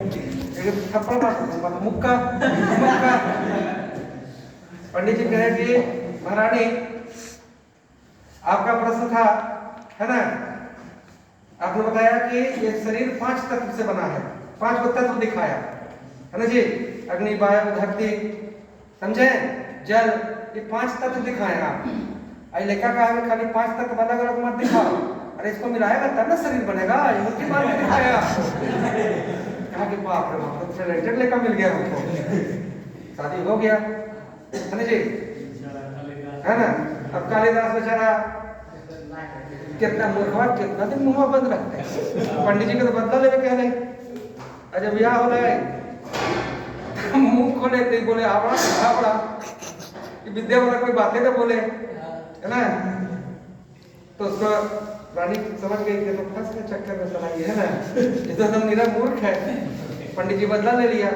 थप्पड़ मार मुक्का मुक्का। पंडित जी कहे कि महारानी आपका प्रश्न था, है ना, आपने बताया कि ये शरीर 5 तत्व से बना है, 5 को तत्व दिखाया, है ना जी, अग्नि वायु धरती, समझे, जल, ये 5 तत्व दिखाए आप। आई लेखा कहा है खाली 5 तत्व अलग अलग मत दिखाओ, अरे इसको मिलाएगा तब ना शरीर बनेगा, ये बात नहीं दिखाया। कहा कि बाप रे बाप, तो टैलेंटेड लेखा मिल गया हमको, शादी हो गया, है ना जी, है ना। अब कालिदास बेचारा कितना मूर्खवा, कितना दिन मुंह बंद रखते हैं, पंडित जी को तो बदला लेवे कह रहे, अजब ब्याह हो रहा है मुंह खोले तो बोले आवड़ा विद्या वाला कोई बातें तो बोले, है ना। तो उसको रानी समझ गई कि तो फंस के चक्कर में चलाई है ना, ये तो एकदम निरा मूर्ख है। पंडित जी बदला ले लिया,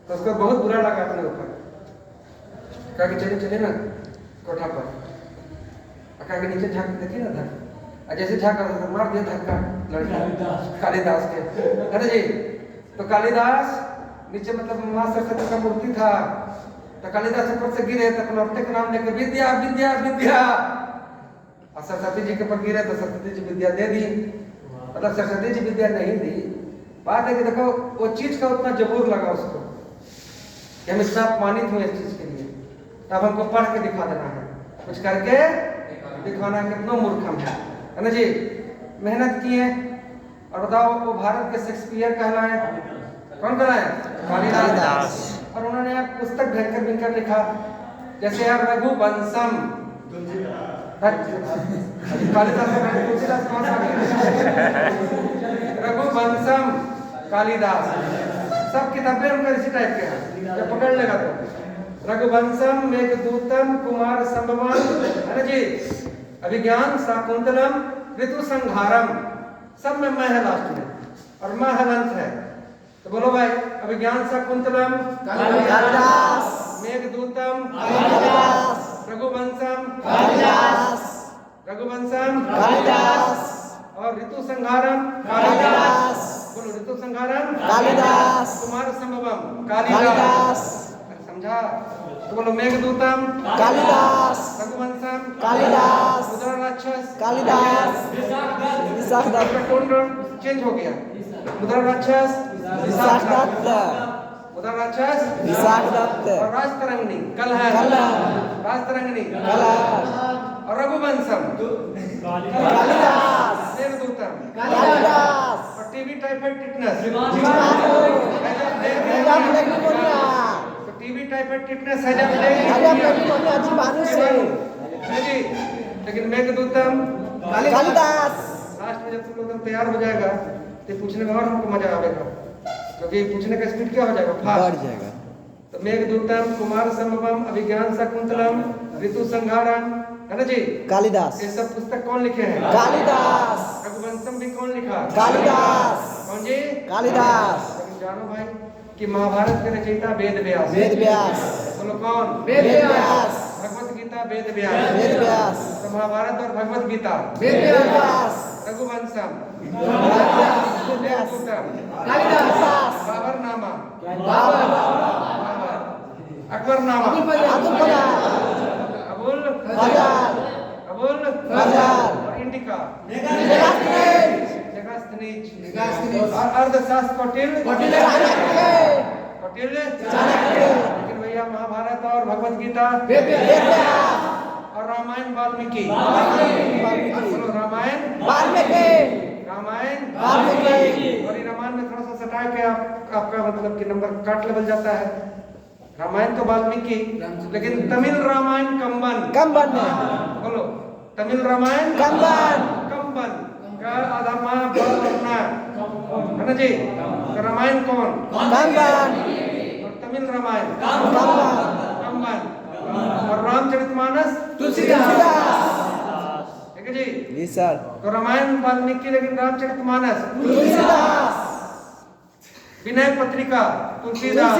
तो उसको बहुत बुरा लगा अपने ऊपर, कहा कि चले चले ना कोठा पर, कहा कि नीचे झाँक देखिए ना धक्का, जैसे झाँक मार दिया धक्का लड़का कालिदास के, है ना जी। तो कालिदास नीचे मतलब माँ सरस्वती का मूर्ति था, तो कालिदास ऊपर से गिरे तो अपने अपने का नाम लेके विद्या विद्या विद्या, और सरस्वती जी के ऊपर गिरे तो सरस्वती जी विद्या दे दी, मतलब सरस्वती जी विद्या नहीं दी। बात है कि देखो वो चीज का उतना जबूर लगा उसको कि हम इतना अपमानित हुए इस चीज के लिए, तब हमको पढ़ के दिखा देना है, कुछ करके दिखाना है, कितना मूर्ख हम है ना जी। मेहनत किए, और बताओ वो भारत के शेक्सपियर कहलाए, कौन कहलाए? कालिदास। और उन्होंने एक पुस्तक भयंकर भयंकर लिखा, जैसे यार रघुवंशम, कालिदास तुलसीदास कौन सा रघुवंशम कालिदास, सब किताबें उनका इसी टाइप के हैं, जब पकड़ लेगा तो रघुवंशम मेघदूतम कुमार संभवम, है ना जी, अभिज्ञान शाकुंतलम ऋतु संहारम, सब में मैं है लास्ट में, और मैं हलंत है। तो बोलो भाई, अभिज्ञान शाकुंतलम कालिदास, मेघदूतम कालिदास, रघुवंशम कालिदास, रघुवंशम कालिदास, और ऋतु संहारम कालिदास, बोलो ऋतु संहारम कालिदास, कुमार संभवम कालिदास, समझा। तो बोलो मेघदूतम कालिदास, रघुवंशम कालिदास, मुद्रा राक्षस कालिदास, चेंज हो गया, मुद्रा राक्षस मुद्रा राक्षस और राजतरंगिणी कलह, राजतरंगिणी और रघुवंशम कालिदास, मेघदूतम कालिदास, और टीबी टाइफाइड टिटनेस, तो टीबी टाइफाइड टिटनेस है लेकिन मेघदूतम कालिदास। लास्ट में जब तुम लोग तैयार हो जाएगा तो पूछने में और हमको मजा आएगा, क्योंकि पूछने का स्पीड क्या हो जाएगा, बढ़ जाएगा। तो मेघदूतम कुमार संभवम अभिज्ञान शाकुंतलम ऋतु संहारम, है ना जी, कालिदास। ये सब पुस्तक कौन लिखे हैं? कालिदास। रघुवंशम भी कौन लिखा? कालिदास। कौन जी? कालिदास। जानो भाई कि महाभारत के रचयिता वेद व्यास, वेद व्यास, बोलो कौन? वेद व्यास। भगवत गीता वेद व्यास, वेद व्यास। तो महाभारत और भगवत गीता वेद व्यास, रघुवंशम कालिदास, बाबरनामा अकबरनामा अबुल और इंडिका और अर्थशास्त्र कौटिल्य, लेकिन भैया महाभारत और भगवत गीता और रामायण वाल्मीकि, रामायण और रामायण में थोड़ा सा सटाए के आपका मतलब कि नंबर काट लेवल जाता है। रामायण तो वाल्मीकि, लेकिन तमिल रामायण कंबन बोलो, तमिल रामायण कंबन का आधा माँ बलना, है ना जी। तो रामायण कौन? कंबन, और तमिल रामायण कंबन, और रामचरितमानस तुलसीदास, ठीक है जी, जी सर। तो रामायण वाल्मीकि, लेकिन रामचरितमानस तुलसीदास, विनय पत्रिका तुलसीदास,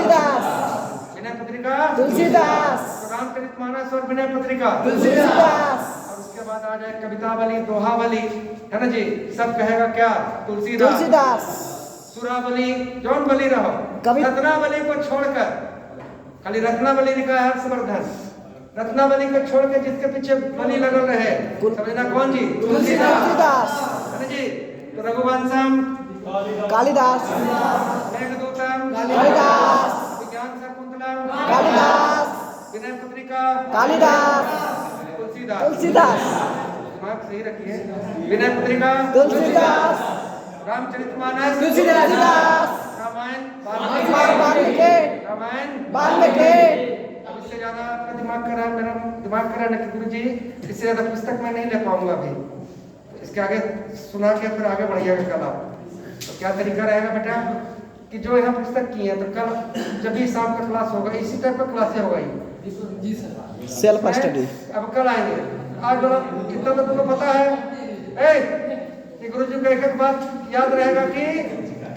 विनय पत्रिका तुलसीदास, तो रामचरितमानस और विनय पत्रिका तुलसीदास, और उसके बाद आ जाए कवितावली, दोहावली, है ना जी, सब कहेगा क्या? तुलसीदास। सुराबली जौन बली रहो, रत्नावली को छोड़कर, खाली रत्नावली लिखा है हर्षवर्धन, रत्नावली को छोड़ के जिसके पीछे बलि लगल रहे, समझना कौन जी? तुलसीदास जी। तो रघुवंशम कालिदास, मेघदूतम कालिदास, विज्ञान शकुंतलम कालिदास, विनय पत्रिका कालिदास, तुलसीदास, दिमाग सही रखिए। विनय पत्रिका तुलसीदास, रामचरितमानस तुलसीदास, रामायण वाल्मीकि, रामायण वाल्मीकि। अब इससे ज्यादा आपका दिमाग कर रहा है, मेरा दिमाग कर रहा है ना कि गुरु जी इससे ज्यादा पुस्तक मैं नहीं ले पाऊंगा अभी, इसके आगे सुना के फिर आगे बढ़िएगा कल आप। तो क्या तरीका रहेगा बेटा कि जो यहाँ पुस्तक की है, तो कल जब भी शाम का क्लास होगा इसी टाइप का क्लास होगा जी सर, सेल्फ स्टडी। अब कल आएंगे, आज बोला इतना तो तुमको पता है कि गुरु जी को एक एक बात याद रहेगा कि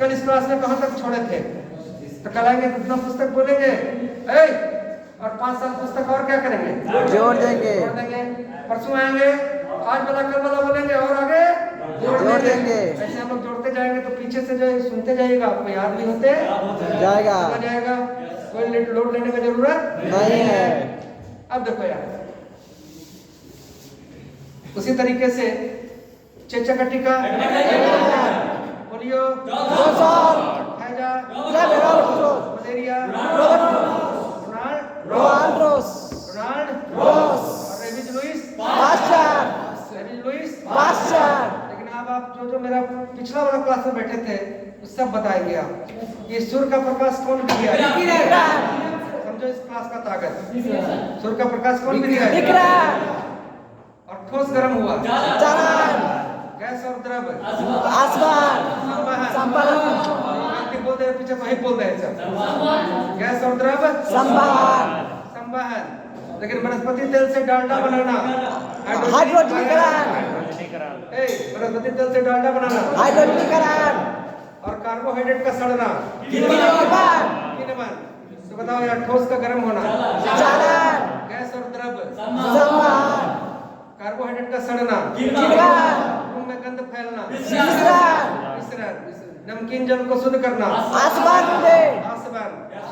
कल इस क्लास में कहाँ तक छोड़े थे। तो कल आएंगे कितना पुस्तक बोलेंगे और 5 साल पुस्तक और क्या करेंगे? जोड़ देंगे। परसों आएंगे, आज वाला कल वाला बोलेंगे और आगे जोड़ देंगे। ऐसे हम लोग जोड़ते जाएंगे तो पीछे से जो सुनते जाइएगा आपको याद भी होते जाएगा, कोई लोड लेने की जरूरत नहीं है। अब देखो यार, उसी तरीके से चेचकटी का पोलियो, हैजा, मलेरिया, रोनाल्ड, रेबिज लुइस, लेकिन अब आप जो मेरा पिछला वाला क्लास में बैठे थे उस सब बताएंगे आप। ये सूर्य का प्रकाश कौन दिया है? समझो इस क्लास का ताकत। सूर्य का प्रकाश कौन दिया है? और ठोस गर्म हुआ, गैस और द्रव, बोल दे पीछे वही बोल रहे सब, गैस और द्रव संवहन। लेकिन वनस्पति तेल से डालडा बनाना, वनस्पति तेल से डालडा बनाना, और कार्बोहाइड्रेट का सड़ना, तो बताओ यार, ठोस का गर्म होना, गैस और द्रव, कार्बोहाइड्रेट का सड़ना, मुंह में गंध फैलना, नमकीन जल को शुद्ध करना, आसमान।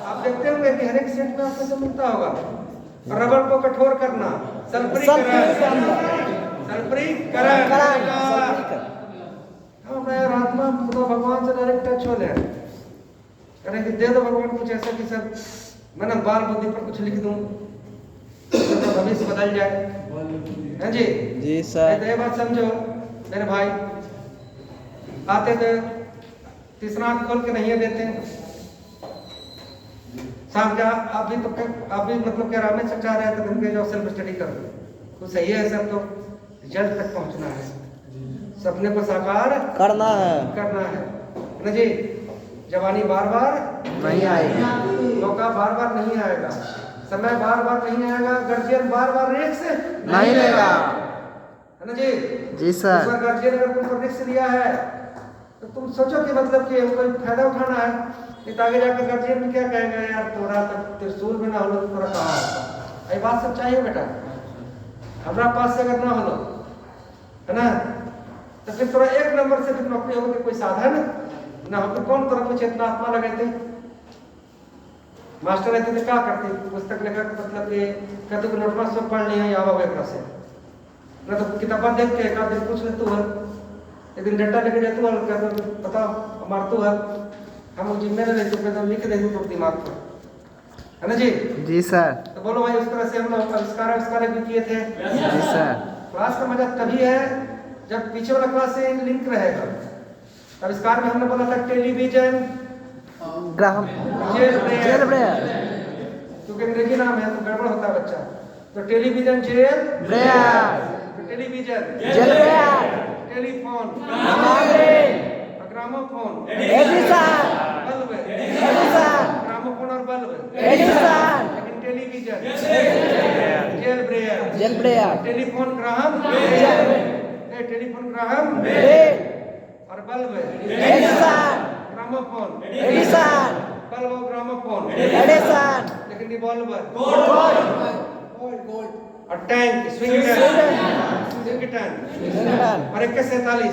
आप देखते होंगे कि हर एक सेट में आपको सब मिलता होगा। रबर को कठोर करना, सल्फ्रीकरण। आत्मा भगवान से डायरेक्ट टच हो जाए, करें कि दे दो भगवान कुछ ऐसा कि सब मैं ना बाल बुद्धि पर कुछ लिख दूं तो भविष्य बदल जाए, है जी सर। तो ये बात समझो मेरे भाई, आते थे तीसरा आंख खोल के नहीं देते, शाम का आप भी मतलब क्या रामेश चाह रहे थे तुम जो सेल्फ स्टडी करो, तो सही है सब, तो रिजल्ट तक पहुंचना है, सपने को साकार करना है ना जी। जवानी बार बार नहीं आएगी, मौका बार बार नहीं आएगा, समय बार बार नहीं आएगा, गार्जियन बार बार रिस्क नहीं लेगा, है ना जी सर। गार्जियन अगर तुमको रिस्क लिया है तो तुम सोचो कि मतलब कि हमको फायदा उठाना है, नहीं तो आगे जाकर गार्जियन में क्या कहेगा, यार तोरा तक त्रिशूल में ना हो तो तोरा कहाँ होगा। ये बात सब चाहिए बेटा, हमारा पास से अगर ना हो है ना, तो फिर तोरा एक नंबर से फिर नौकरी होगी, कोई साधन ना हो, तो कौन तोरा कुछ इतना आत्मा लगे थे। मास्टर रहते थे क्या करते, पुस्तक लेकर मतलब कि कहते कि नोटवा सब पढ़ लिया या एक से ना, तो किताबा देख के एक दिन पूछ ले तू है, एक दिन डंडा लेके जाते हो, कहते बताओ मार तू है, हम जिम्मे रहते तो लिख दे तो दिमाग पर, है ना जी सर। तो बोलो भाई, उस तरह से हम लोग आविष्कार भी किए थे जी सर। क्लास का मजा तभी है जब पीछे वाला क्लास से लिंक रहेगा। आविष्कार में हमने बोला था टेलीविजन, जेल ब्रेयर, क्योंकि अंग्रेजी नाम है तो गड़बड़ होता है बच्चा, तो टेलीविजन जेल ब्रेयर, टेलीविजन जेल ब्रेयर, टेलीफोन ग्रामोफोन, बल्ब, ग्रामोफोन और बल्ब, लेकिन टेलीविजन जेल ब्रेयर, टेलीफोन ग्राहम, टेलीफोन ग्राहम और बल्ब ग्रामोफोन, बल्ब ग्रामोफोन, लेकिन रिवॉल्वर और टैंक, स्विंग टैंक और AK-47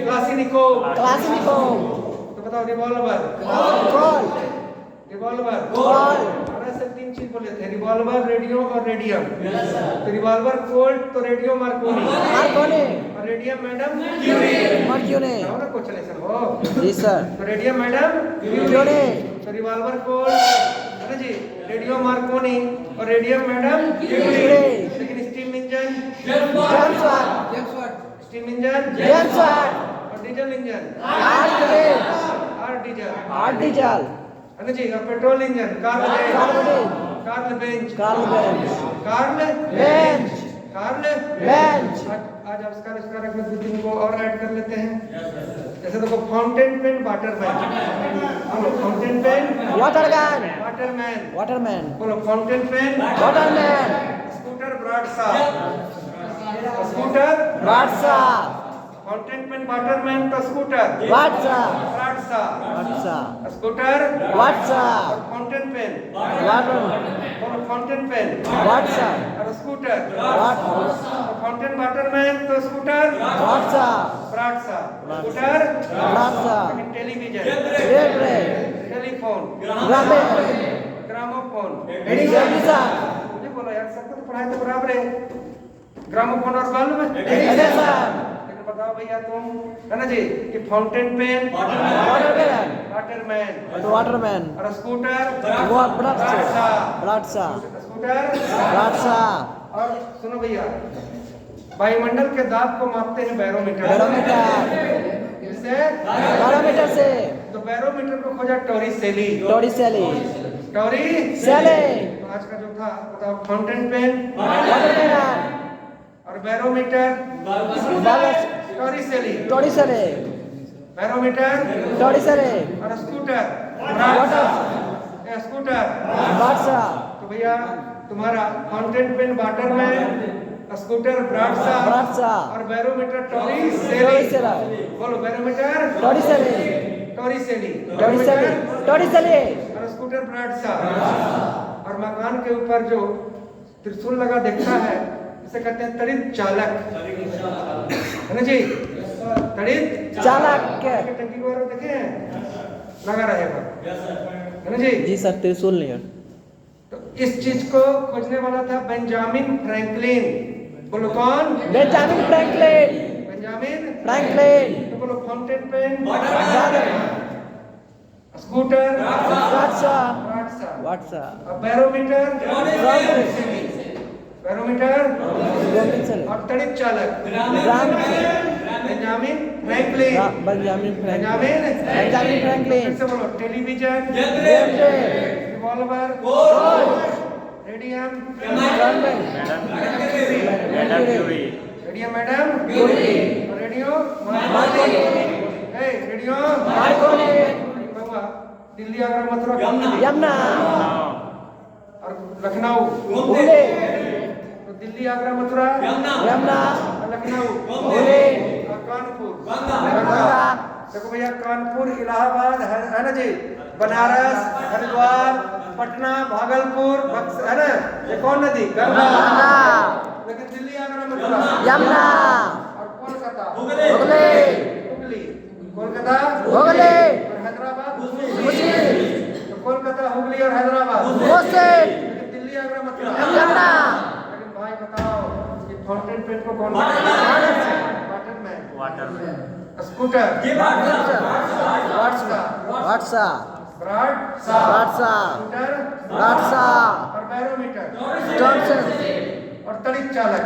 क्लासिनिकोव। क्लासिनिकोव। तो बताओ रिवॉल्वर। कॉल। रिवॉल्वर। कॉल। ऐसे 3 चीज बोले थे, रिवॉल्वर, रेडियो और रेडियम। तो रिवॉल्वर कोल्ट, तो रेडियो मार्कोनी। मार्कोनी। और रेडियम मैडम मर्क्यूरी। ना क्वेश्चन ऐसा हो। जी सर। तो रेडियम मैडम क्यूरी। तो रिवॉल्वर कोल्ट है ना जी, रेडियो मार्कोनी और रेडियम मैडम क्यूरी। लेकिन steam engine James Watt. Steam engine James Watt. और diesel engine R Diesel. R Diesel R Diesel. है ना जी। और petrol engine Karl Benz. Karl Karl Benz. Karl Benz. Karl Benz. Karl Benz. आज आविष्कार में 2-3 को और ऐड कर लेते हैं। जैसे देखो फाउंटेन पेन वाटरमैन। बोलो fountain pen water gun. Waterman. Waterman. बोलो fountain pen Waterman. Scooter Bradshaw. Scooter वाटसा। फाउंटेन पेन वाटरमैन तो स्कूटर वाटसा। ब्राडसा। वाटसा। स्कूटर वाटसा। और फाउंटेन पेन। वाटर। बोलो फाउंटेन पेन वाटसा। और स्कूटर। वाट। फाउंटेन वाटरमैन तो स्कूटर वाटसा। ब्राडसा। स्कूटर वाटसा। टेलीविजन रेडरे। टेलीफोन ग्रामे। ग्रामोफोन। एडिसा। ये बोलो यार, सबको तो पढ़ाई तो बराबर है। ग्रामोफोन और बल्ब एडिसा। लेकिन बताओ भैया तुम है ना जी कि fountain pen Waterman. Waterman Waterman. और स्कूटर ब्राडसा। ब्राडसा। स्कूटर। ब्राडसा। और सुनो भैया, वायुमंडल के दाब को मापते हैं बैरोमीटर। बैरोमीटर। इससे बैरोमीटर से। तो बैरोमीटर को खोजा टॉरिसेली। टॉरिसेली। टॉरिसेली। तो आज का जो था बताओ, फाउंटेन पेन वाटरमैन। और बैरोमीटर बैलस। टॉरिसेली। टॉरिसेली। Barometer Torricelli. और स्कूटर वाटर। स्कूटर। ब्राडसा। तो भैया तुम्हारा फाउंटेन पेन वाटरमैन, स्कूटर ब्राडसा ब्राडसा। और बैरोमीटर टॉरिसेली। टॉरिसेली। बोलो बैरोमीटर टॉरिसेली। टॉरिसेली। टॉरिसेली। टॉरिसेली। और स्कूटर ब्राडसा। और मकान के ऊपर जो त्रिशूल लगा दिखता है इसे कहते हैं तड़ित चालक, है ना जी। तड़ित चालक। टंकी वगैरह देखे हैं, लगा रहेगा, है ना जी। जी सर, त्रिशूल नहीं है। तो इस चीज को खोजने वाला था बेंजामिन फ्रैंकलिन। बोलो कौन? Benjamin Franklin. Benjamin Franklin. तो बोलो fountain pen Waterman. Scooter ब्राडसा। Bradshaw. वाटसा। और बैरोमीटर बैरोमीटर टॉरिसेली। और तड़ित चालक ग्राम। Benjamin Franklin. Benjamin Franklin. Benjamin Benjamin Franklin. फिर से बोलो टेलीविजन रेडरे। Revolver radium mercury. Radium madam Curie. और रेडियो मार्कोनी। Radio Marconi. बाबा दिल्ली आगरा मथुरा कौन नदी? यमुना। और लखनऊ हुगली। तो दिल्ली आगरा मथुरा यमुना। लखनऊ हुगली। और कानपुर गंगा। देखो भैया, कानपुर इलाहाबाद है ना जी, बनारस हरिद्वार पटना भागलपुर है ना, ये कौन नदी? गंगा। लेकिन दिल्ली आगरा मथुरा यमुना। और कोलकाता हुगली। हुगली। कोलकाता हुगली। और हैदराबाद मुसी। तो कोलकाता हुगली और हैदराबाद मुसी। लेकिन दिल्ली आगरा मथुरा यमुना। लेकिन भाई बताओ कि फाउंटेन पेन को कौन? वाटरमैन। स्कूटर वाटसा। वाटसा। ब्राडसा। वाटसा। स्कूटर वाटसा। और बैरोमीटर टॉर्सन। और तड़ित चालक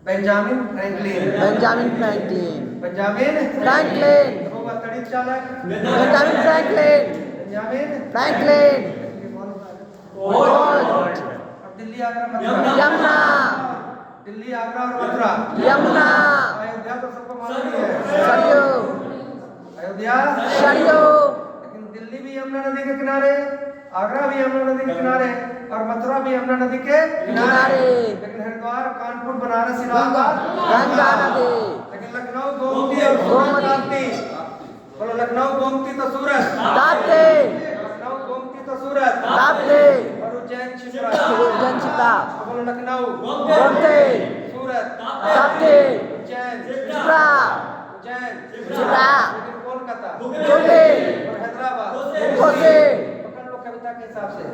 Benjamin Franklin. Benjamin Franklin. Benjamin Franklin. होगा तड़ित चालक बेंजामिन फ्रैंकलिन। Benjamin Franklin. और दिल्ली आगरा मथुरा यमुना। दिल्ली आगरा और मथुरा यमुना। अयोध्या तो सबको मालूम ही है, सरयू। अयोध्या सरयू। लेकिन दिल्ली भी यमुना नदी के किनारे, आगरा भी यमुना नदी के किनारे और मथुरा भी यमुना नदी के किनारे। लेकिन हरिद्वार कानपुर बनारस इलाहाबाद गंगा नदी। लेकिन लखनऊ गोमती और सूरत ताप्ती। बोलो लखनऊ गोमती तो सूरत, ताप्ती। लखनऊ गोमती तो सूरत ताप्ती। और उज्जैन शिप्रा। उज्जैन चिता। बोलो लखनऊ गोमती। सूरत सूरत, ताप्ती, उज्जैन, त्रिपुरा, उज्जैन, त्रिपुरा, लेकिन कोलकाता दिल्ली, और हैदराबाद। कोची, पकड़ लो कविता के हिसाब से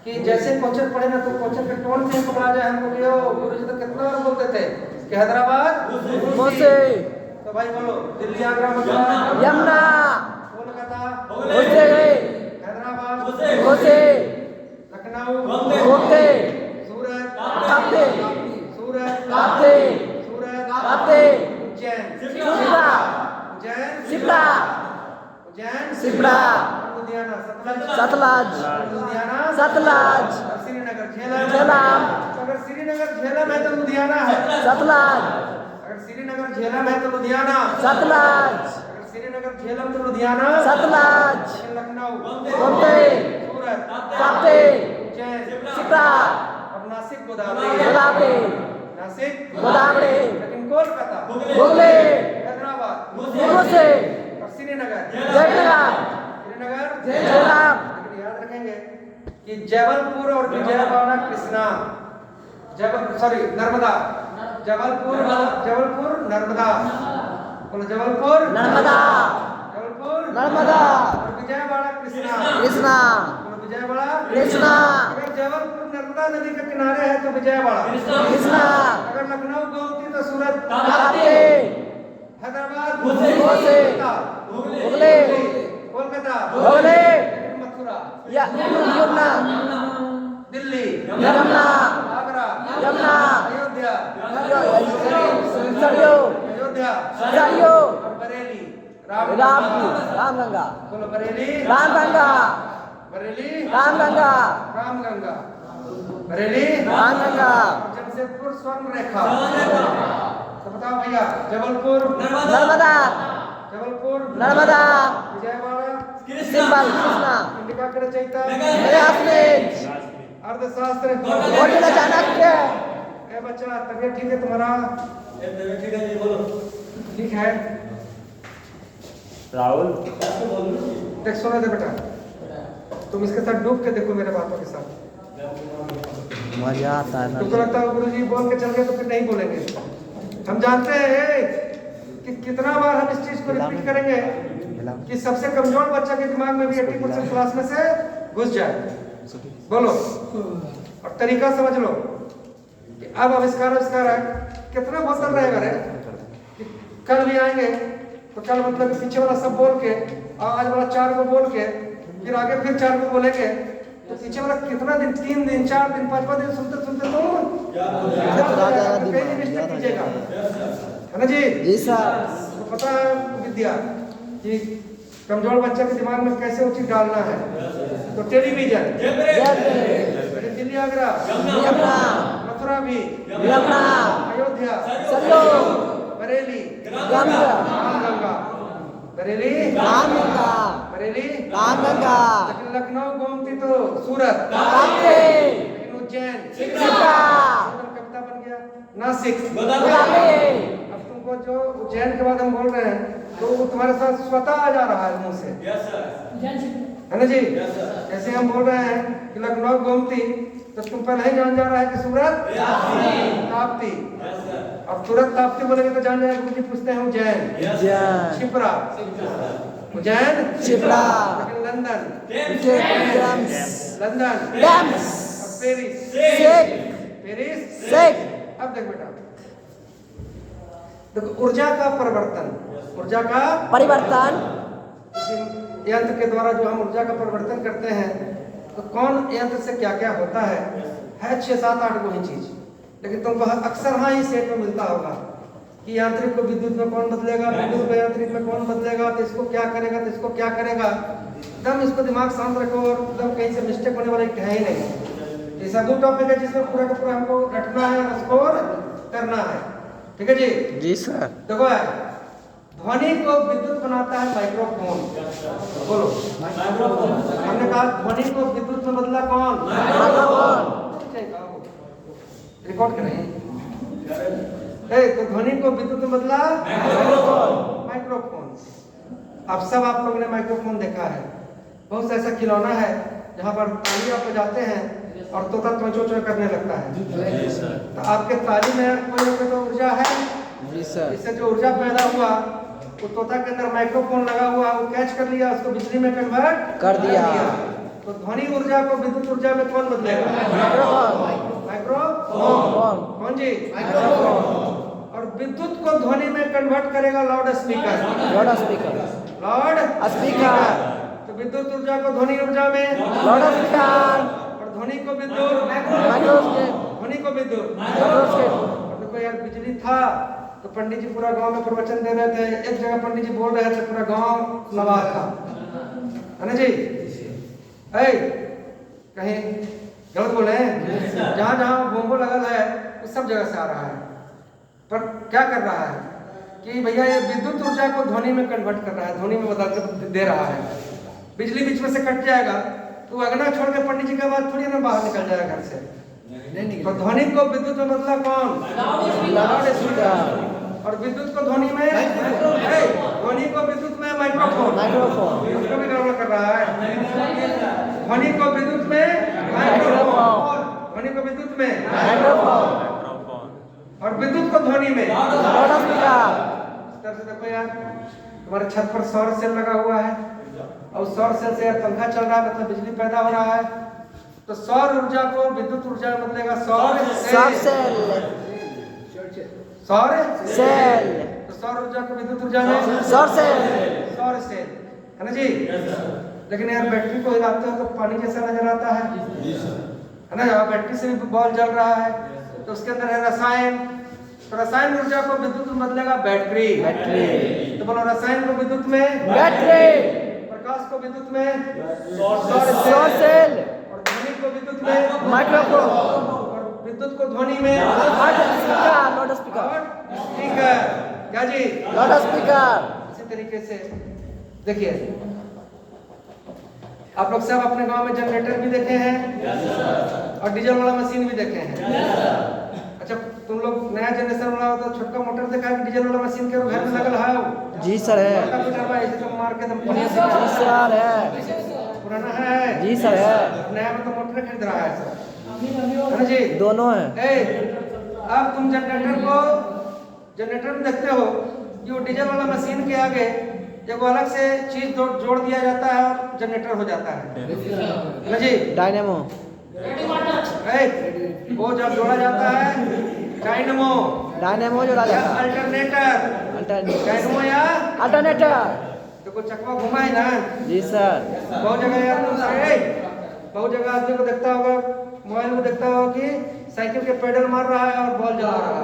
कि जैसे क्वेश्चन पढ़े ना तो क्वेश्चन के टोन से ही पकड़ा जाए हमको कि ओ गुरुजी तो कितना बार बोलते थे कि हैदराबाद, कोची, तो भाई बोलो दिल्ली, आगरा, मथुरा, यमुना, कोलकाता, उज्जैन, हैदराबाद, कोची, लखनऊ, कोची, सूरत, ताप्ती, सूरत, ताप्ती, सूरत, ताप्ती, उज्जैन, त्रिपुरा, उज्जैन, त्रिपुरा, उज्जैन, त्रिपुरा, लुधियाना, सतलज, सतलज, लुधियाना, सतलज, श्रीनगर, झेलम, झेलम, अगर श्रीनगर झेलम है तो लुधियाना है, सतलज, अगर श्रीनगर झेलम है तो लुधियाना, सतलज, अगर श्रीनगर झेलम तो लुधियाना, सतलज, लेकिन लखनऊ, कोची, सूरत, ताप्ती, उज्जैन, त्रिपुरा, और नासिक, गोदावरी, गोदावरी, नासिक, गोदावरी, लेकिन कोलकाता, हुगली, हैदराबाद, कोची, और श्रीनगर, जयनगर, श्रीनगर, झेलम, लेकिन याद रखेंगे कि जबलपुर और विजयवाड़ा कृष्णा, नर्मदा, जबलपुर नर्मदा, बोलो जबलपुर नर्मदा, जबलपुर नर्मदा, और विजयवाड़ा कृष्णा, कृष्णा, बोलो विजयवाड़ा कृष्णा, अगर जबलपुर नर्मदा नदी के किनारे है तो विजयवाड़ा, कृष्णा, अगर लखनऊ गोमती तो सूरत, ताप्ती, हैदराबाद, कोची, कोलकाता, हुगली, कोलकाता, हुगली, मथुरा, यमुना, दिल्ली, यमुना, आगरा, यमुना, अयोध्या, सरयू, अयोध्या, सरयू, और बरेली, रामगंगा, बोलो बरेली, रामगंगा, बरेली, रामगंगा, रामगंगा, बरेली, रामगंगा, जमशेदपुर स्वर्ण रेखा। तो बताओ भैया, जबलपुर, नर्मदा, जबलपुर, नर्मदा, विजयवाड़ा, सिंबल, कृष्णा, इंडिका के रचयिता, मेघासनीज, अर्थशास्त्र, होटल चाणक्य, ए बच्चा तबीयत ठीक है तुम्हारा? ठीक है राहुल, देख सुनो दे बेटा, तुम इसके साथ डूब के देखो मेरे बातों के साथ। मजा आता है तुमको लगता है गुरुजी बोल के चल गए तो फिर नहीं बोलेंगे। हम जानते हैं कि कितना बार हम इस चीज को रिपीट करेंगे कि सबसे कमजोर बच्चा के दिमाग में भी 80% क्लास में से घुस जाए। बोलो, और तरीका समझ लो कि अब आविष्कार है, कितना बोतल रहेगा रे कि कल भी आएंगे तो कल मतलब पीछे वाला सब बोल के और आज वाला 4 को बोल के फिर आगे फिर 4 को बोलेंगे तो पीछे वाला कितना दिन, 3 दिन, 4 दिन, 5वां दिन सुनते सुनते तो कहीं मिस्टेक कीजिएगा, है ना जी सर, तो पता है विद्या कि कमजोर बच्चे के दिमाग में कैसे उचित डालना है। तो टेलीविजन, दिल्ली, आगरा, यमुना, मथुरा भी, यमुना, अयोध्या, सरयू, बरेली, रामगंगा, बरेली, रामगंगा, बरेली, रामगंगा, लेकिन लखनऊ गोमती तो सूरत, ताप्ती, लेकिन उज्जैन, त्रिपुरा, कविता बन गया, नासिक, गोदावरी, अब तुमको जो उज्जैन के बाद हम बोल रहे हैं तो वो तुम्हारे साथ स्वतः आ जा रहा है मुंह से, है ना जी। जैसे हम बोल रहे हैं कि लखनऊ गोमती तो तुम पहले ही जान जा रहा है कि सूरत ताप्ती, अब सूरत ताप्ती बोलेंगे तो जान जाएगा। गुरुजी पूछते हैं उज्जैन, क्षिप्रा, उज्जैन, क्षिप्रा, लेकिन लंदन, लंदन, डैम्स, और पेरिस, शेख, पेरिस, शेख, अब देख बेटा, देखो ऊर्जा का परिवर्तन, ऊर्जा का परिवर्तन, किसी यंत्र के द्वारा जो हम ऊर्जा का परिवर्तन करते हैं तो कौन यंत्र से क्या क्या होता है 6, 7, 8 को ही चीज, लेकिन तुमको अक्सर हाँ ही सेट में मिलता होगा कि यांत्रिक को विद्युत में कौन बदलेगा, विद्युत को यांत्रिक में कौन बदलेगा, तो इसको क्या करेगा, तो इसको क्या करेगा। एकदम इसको दिमाग शांत रखो और एकदम कहीं से मिस्टेक होने वाला है ही नहीं। ऐसा गुड टॉपिक है जिसमें पूरा का पूरा हमको रटना है और स्कोर करना है, ठीक है जी सर। देखो ध्वनि को विद्युत बनाता है माइक्रोफोन, बोलो हमने कहा ध्वनि को विद्युत में बदला कौन, रिकॉर्ड करें, तो ध्वनि को विद्युत में बदला माइक्रोफोन। अब सब आप लोगों ने माइक्रोफोन देखा है, बहुत सा ऐसा खिलौना है जहाँ पर ताली आप बजाते हैं और तोता चों चों करने लगता है। तो आपके ताली में कोई ना कोई तो ऊर्जा है, जी सर। इससे जो ऊर्जा पैदा हुआ वो तोता के अंदर माइक्रोफोन लगा हुआ, वो कैच कर लिया, उसको बिजली में कन्वर्ट कर दिया। तो ध्वनि ऊर्जा को विद्युत ऊर्जा में कौन बदलेगा? माइक्रोफोन। कौन जी? और विद्युत को ध्वनि में कन्वर्ट करेगा loud speaker. Loud speaker. Loud speaker. तो विद्युत ऊर्जा को ध्वनि ऊर्जा में, लाउड स्पीकर। और ध्वनि को विद्युत, माइक्रोस्कोप। ध्वनि को विद्युत। माइक्रोस्कोप। और देखो यार, बिजली था तो पंडित जी पूरा गांव में प्रवचन दे रहे थे, एक जगह पंडित जी बोल रहे थे, पूरा गांव नवाज था, है ना जी? है कहीं गलत बोले हैं? जहाँ जहाँ बोम्बो लगल है वो सब जगह से आ रहा है, पर क्या कर रहा है कि भैया ये विद्युत ऊर्जा को ध्वनि में कन्वर्ट कर रहा है, ध्वनि में बदल कर दे रहा है। बिजली बीच में से कट जाएगा तो अगना छोड़ के पंडित जी के बाद थोड़ी ना बाहर निकल जाएगा घर से। तो ध्वनि को विद्युत में बदला कौन? Loud speaker. और विद्युत को ध्वनि में, ध्वनि को विद्युत में माइक्रोफोन। उसको भी गड़बड़ कर रहा है। ध्वनि को विद्युत में माइक्रोफोन, ध्वनि को विद्युत में माइक्रोफोन, और विद्युत को ध्वनि में लाउड स्पीकर। इस तरह से देखो यार, तुम्हारे छत पर सौर सेल लगा हुआ है और सौर सेल से यार पंखा चल रहा है, मतलब बिजली पैदा हो रहा है। तो सौर ऊर्जा को विद्युत ऊर्जा में बदलेगा सौर सेल। सौर सेल। तो सौर ऊर्जा को विद्युत ऊर्जा में सौर सेल। सौर सेल, है ना जी? लेकिन यार बैटरी को हिलाते हो तो पानी जैसा नजर आता है ना? बैटरी से भी बॉल जल रहा है, तो उसके अंदर है रसायन। तो रसायन ऊर्जा को विद्युत में बदलेगा बैटरी। तो बोलो, रसायन को विद्युत में बैटरी, प्रकाश को विद्युत में सौर सेल, और ध्वनि को विद्युत में माइक्रोफोन, और विद्युत को ध्वनि में लाउड स्पीकर। ठीक है क्या जी? Loud speaker. इसी तरीके से देखिए, आप लोग सब अपने गांव में जनरेटर भी देखे हैं और डीजल वाला मशीन भी देखे हैं। अच्छा, तुम लोग नया जनरेशन वाला हो तो छोटा मोटर देखा है कि डीजल वाला मशीन के घर में लगल है? जी सर है। ऐसे तो मार के दम जी सर है। पुराना है? जी सर है। नया में तो मोटर खरीद रहा है सर, है ना जी? दोनों है। अब तुम जनरेटर में देखते हो कि वो डीजल वाला मशीन के आगे एक अलग से चीज जोड़ दिया जाता है और जनरेटर हो जाता है ना जी? डायनेमो। वो जब जोड़ा जाता है डायनेमो। डायनेमो जोड़ा जाता है। अल्टरनेटर। डायनेमो या अल्टरनेटर। देखो चकवा घुमा है ना? जी सर। बहुत जगह यार बहुत जगह आदमी को देखता होगा, मोबाइल में देखता होगा कि साइकिल के पेडल मार रहा है और बॉल जला रहा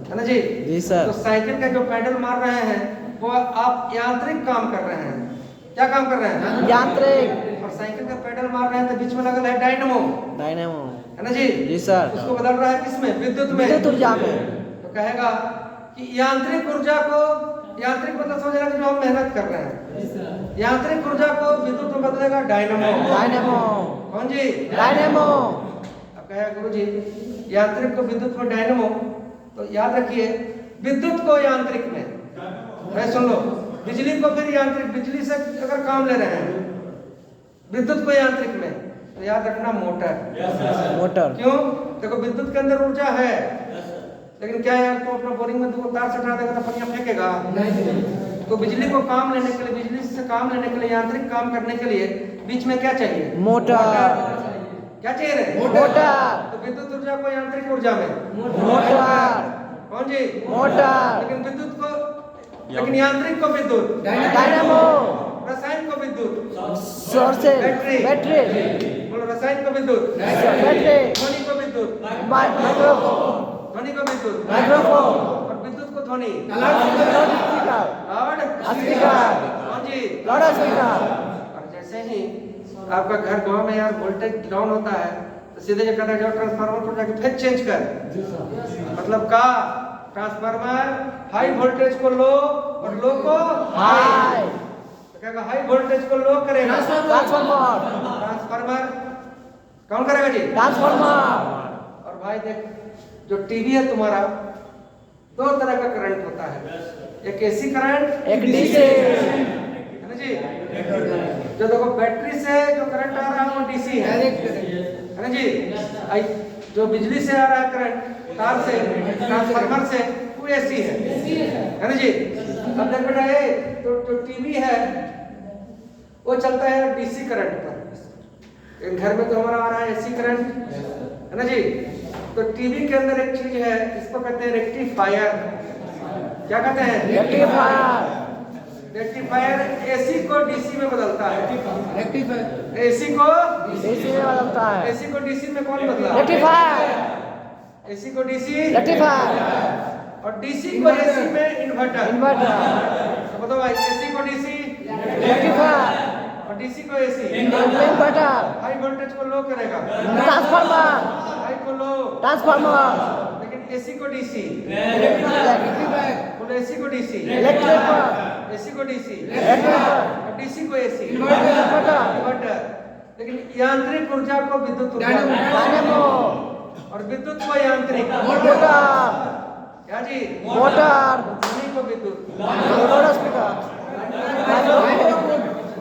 है ना जी? जी सर। तो साइकिल के जो पेडल मार रहे हैं वो आप यांत्रिक काम कर रहे हैं। क्या काम कर रहे हैं? यांत्रिक। और साइकिल का पेडल मार रहे हैं तो बीच में लगल है डायनेमो। है ना जी? जी सर। उसको बदल रहा है किसमें? विद्युत में, विद्युत ऊर्जा में। तो कहेगा कि यांत्रिक ऊर्जा को, यांत्रिक मतलब समझ रहे हैं जो हम मेहनत कर रहे हैं, यांत्रिक ऊर्जा को विद्युत में बदलेगा डायनेमो। कौन जी? डायनेमो। अब कहेगा गुरुजी यांत्रिक को विद्युत में डायनेमो, तो याद रखिए विद्युत को यांत्रिक में, मैं सुन लो, बिजली को फिर यांत्रिक, बिजली से अगर काम ले रहे हैं, विद्युत को यांत्रिक में, तो याद रखना मोटर। क्यों? देखो विद्युत के अंदर ऊर्जा है, लेकिन क्या यार तुम अपना बोरिंग में 2 तार से हटा देगा तो पनिया फेंकेगा? तो बिजली को काम लेने के लिए, बिजली से काम लेने के लिए, यांत्रिक काम करने के लिए बीच में क्या चाहिए? मोटर। क्या चाहिए रे? मोटर। तो विद्युत ऊर्जा को यांत्रिक ऊर्जा में मोटर। कौन जी? मोटर। लेकिन विद्युत को, लेकिन यांत्रिक को विद्युत डायनेमो, रसायन को विद्युत सौर सेल, बैटरी। बोलो, रसायन को विद्युत बैटरी, ध्वनि को विद्युत माइक्रोफोन, ध्वनि को विद्युत माइक्रोफोन, और विद्युत को ध्वनि लाउड स्पीकर। कौन जी? Loud speaker. और जैसे ही आपका घर गांव में यार वोल्टेज डाउन होता है तो सीधे जो कहता है ट्रांसफार्मर पर जाके फिर चेंज कर, मतलब का ट्रांसफार्मर हाई वोल्टेज को लो और लो को हाई। तो कहेगा हाई वोल्टेज को लो करेगा ट्रांसफार्मर। कौन करेगा जी? ट्रांसफार्मर। और भाई देख, जो टीवी है तुम्हारा, 2 तरह का करंट होता है, एक एसी करंट, एक डीसी, है ना जी? जो देखो बैटरी से जो करंट आ रहा है वो डीसी है है ना जी। जो बिजली से आ रहा है करंट तार से ट्रांसफार्मर से वो एसी है ना जी। अब देख बेटा ये तो टीवी है वो चलता है डीसी करंट पर। इन घर में तो हमारा आ रहा है एसी करंट है ना जी। तो टीवी के अंदर एक चीज है इसको कहते हैं रेक्टिफायर। क्या कहते हैं? रेक्टिफायर। रेक्टिफायर एसी को डीसी में बदलता है। रेक्टिफायर एसी को डीसी में बदलता है। एसी को डीसी में कौन बदला? रेक्टिफायर। एसी को डीसी रेक्टिफायर और डीसी को एसी में इन्वर्टर। इन्वर्टर। तो बताओ भाई एसी को डीसी रेक्टिफायर और डीसी को एसी। इन्वर्टर। हाई वोल्टेज को लो करेगा, ट्रांसफार्मर। हाई को लो, ट्रांसफार्मर। लेकिन एसी को डीसी। इलेक्ट्रिक। बोलो एसी को डीसी, एसी को डीसी और डीसी को एसी इन्वर्टर। लेकिन यांत्रिक ऊर्जा को विद्युत ऊर्जा डायनेमो। और विद्युत को यांत्रिक मोटर। क्या जी? मोटर। ध्वनि को विद्युत। Loud speaker.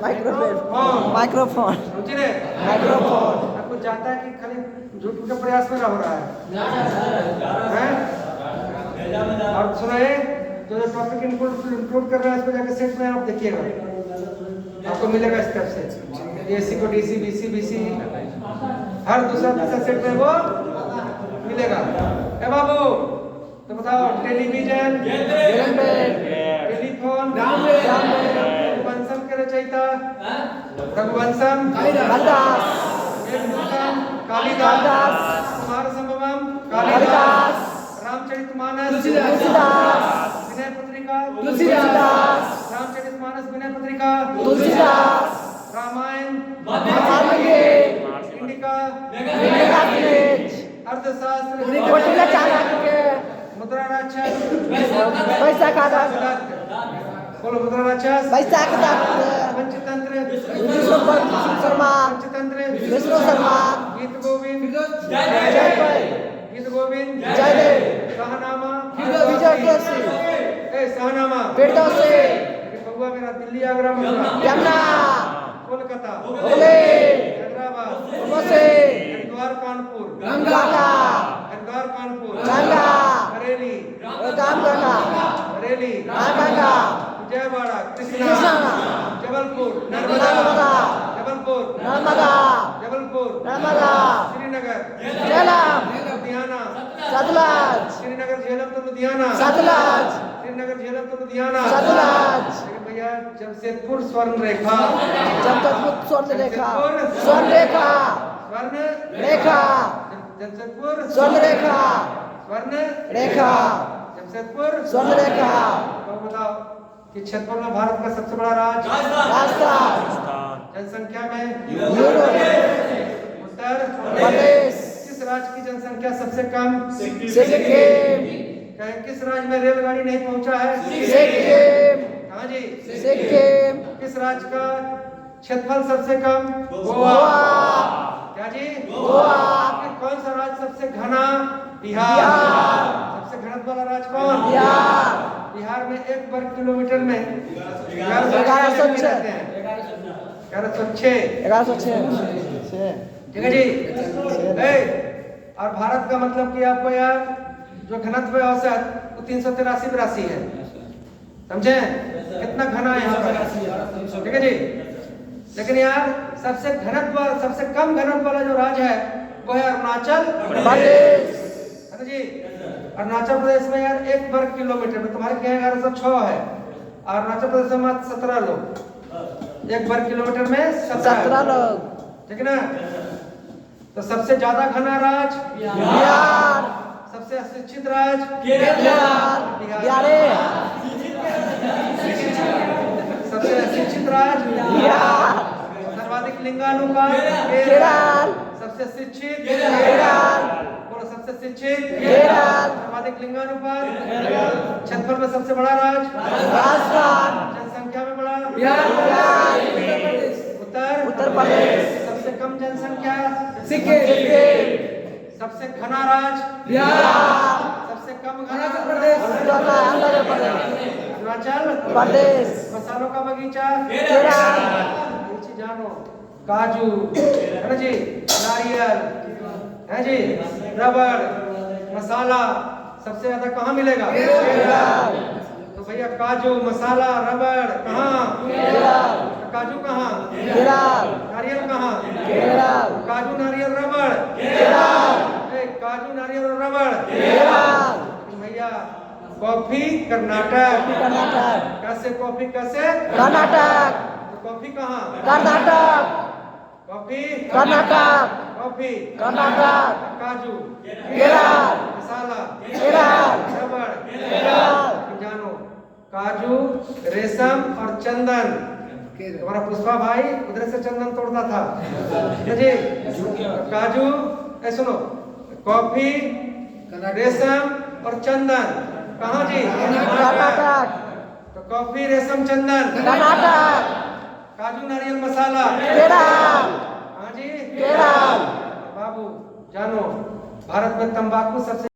माइक्रोफोन। माइक्रोफोन। समझे ने? माइक्रोफोन। आपको जाता है कि खाली झूठ के प्रयास में हो रहा है हैं? और सुनाए तो जो टॉपिक इंक्लूड कर रहा है इसको जाके सेट में आप देखिएगा, आपको मिलेगा स्टेप से। एसी को डीसी, बीसी बीसी, हर दूसरा तीसरा सेट में वो मिलेगा। ए बाबू तो बताओ टेलीविजन, टेलीफोन, रघुवंशम के रचयिता रघुवंशम, कालिदास, कुमार संभवम कालिदास, रामचरितमानस विनय पत्रिका रामचरितमानस विनय पत्रिका रामायण इंडिका अर्थशास्त्र मुद्रा राक्षस बोलो मुद्रा राक्षस पंचतंत्र गीत गोविंद गीत गोविंद शाहनामा शाहनामा बबुआ मेरा दिल्ली आगरा मथुरा कोलकाता हैदराबाद हरिद्वार कानपुर बरेली विजयवाड़ा कृष्णा जबलपुर जबलपुर श्रीनगर लुधियाना श्रीनगर झेलम तो लुधियाना श्रीनगर झेलम तो लुधियाना। लेकिन भैया जमशेदपुर स्वर्ण रेखा स्वर्ण रेखा जमशेदपुर स्वर्ण रेखा स्वर्ण रेखा जमशेदपुर स्वर्ण रेखा। तो बताओ कि क्षेत्र में भारत का सबसे बड़ा राज्य राजस्थान। जनसंख्या में उत्तर प्रदेश। किस राज्य की जनसंख्या सबसे कम? सिक्किम। किस राज्य में रेलगाड़ी नहीं पहुंचा है? सिक्किम। कहाँ जी? सिक्किम। किस राज्य का क्षेत्रफल सबसे कम? गोवा। क्या जी? गोवा। कौन सा राज्य सबसे घना? बिहार। सबसे घनत्व वाला राज्य कौन? बिहार में 1 वर्ग किलोमीटर में 1106 ठीक है जी। और भारत का मतलब कि आपको यार जो घनत्व है औसत वो 383 है, समझे कितना घना है यहाँ पर, ठीक है जी। लेकिन यार सबसे कम घनत्व वाला जो राज्य है वो है अरुणाचल प्रदेश, है ना जी। अरुणाचल प्रदेश में यार 1 वर्ग किलोमीटर में तुम्हारे क्या 1106 है, और अरुणाचल प्रदेश में मात्र 17 लोग, 1 वर्ग किलोमीटर में 17 लोग, ठीक है ना। तो सबसे ज्यादा घना राज्य बिहार, सबसे अशिक्षित राज्य बिहार, सबसे अशिक्षित राज्य बिहार, सर्वाधिक लिंगानुपात केरल, सबसे शिक्षित केरल, बोलो सबसे शिक्षित केरल, सर्वाधिक लिंगानुपात क्षेत्रफल में सबसे बड़ा राज्य राजस्थान, जनसंख्या में बड़ा बिहार, उत्तर प्रदेश, सबसे कम जनसंख्या सिक्किम, सबसे घना राज्य बिहार, सबसे कम घना आंध्र प्रदेश, अरुणाचल प्रदेश, मसालों का बगीचा केरल, जानो काजू, है ना जी, नारियल, है जी। रबड़, मसाला सबसे ज्यादा कहाँ मिलेगा? केरल। तो भैया काजू, मसाला, रबड़ कहाँ? केरल। तो काजू कहाँ? केरल। नारियल कहाँ? केरल। काजू, नारियल, रबड़। केरल। काजू, नारियल और रबड़। केरल। भैया कॉफी कर्नाटक। कर्नाटक। कैसे कॉफी कैसे? कर्नाटक। तो कॉफी कहाँ? कर्नाटक। कॉफी कर्नाटक। कॉफी कर्नाटक। काजू, केरल। मसाला, केरल। रबड़। केरल। जानो काजू, रेशम और चंदन। तुम्हारा पुष्पा भाई उधर से चंदन तोड़ता था जी। काजू, सुनो, कॉफी, रेशम और चंदन कहाँ जी? कर्नाटक। तो कॉफी, रेशम, चंदन। कर्नाटक। काजू, नारियल, मसाला। केरल। हाँ जी। केरल। बाबू जानो भारत में तंबाकू सबसे